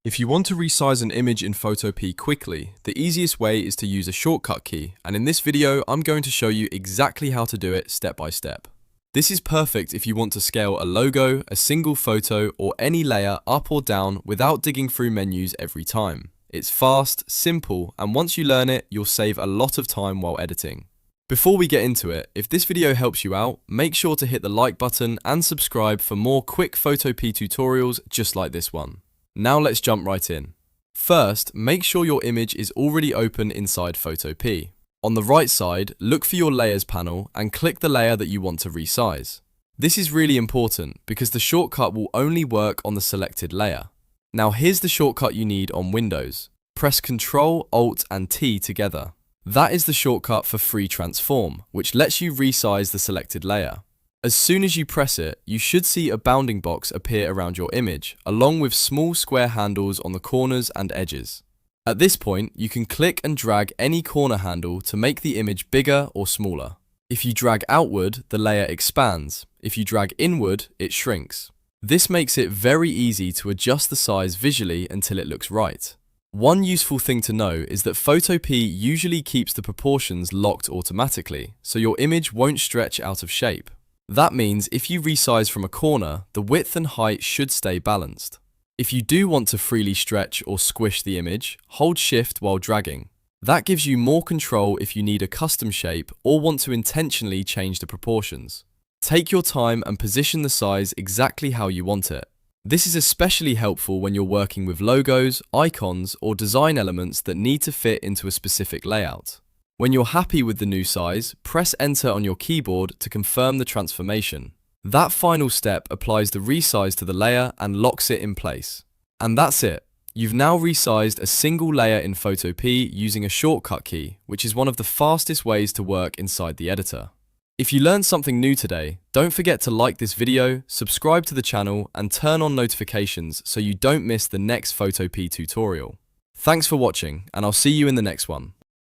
If you want to resize an image in Photopea quickly, the easiest way is to use a shortcut key, and in this video I'm going to show you exactly how to do it step by step. This is perfect if you want to scale a logo, a single photo, or any layer up or down without digging through menus every time. It's fast, simple, and once you learn it, you'll save a lot of time while editing. Before we get into it, if this video helps you out, make sure to hit the like button and subscribe for more quick Photopea tutorials just like this one. Now let's jump right in. First, make sure your image is already open inside Photopea. On the right side, look for your Layers panel and click the layer that you want to resize. This is really important because the shortcut will only work on the selected layer. Now here's the shortcut you need on Windows. Press Ctrl, Alt and T together. That is the shortcut for Free Transform, which lets you resize the selected layer. As soon as you press it, you should see a bounding box appear around your image, along with small square handles on the corners and edges. At this point, you can click and drag any corner handle to make the image bigger or smaller. If you drag outward, the layer expands. If you drag inward, it shrinks. This makes it very easy to adjust the size visually until it looks right. One useful thing to know is that Photopea usually keeps the proportions locked automatically, so your image won't stretch out of shape. That means if you resize from a corner, the width and height should stay balanced. If you do want to freely stretch or squish the image, hold Shift while dragging. That gives you more control if you need a custom shape or want to intentionally change the proportions. Take your time and position the size exactly how you want it. This is especially helpful when you're working with logos, icons, or design elements that need to fit into a specific layout. When you're happy with the new size, press Enter on your keyboard to confirm the transformation. That final step applies the resize to the layer and locks it in place. And that's it. You've now resized a single layer in Photopea using a shortcut key, which is one of the fastest ways to work inside the editor. If you learned something new today, don't forget to like this video, subscribe to the channel, and turn on notifications so you don't miss the next Photopea tutorial. Thanks for watching, and I'll see you in the next one.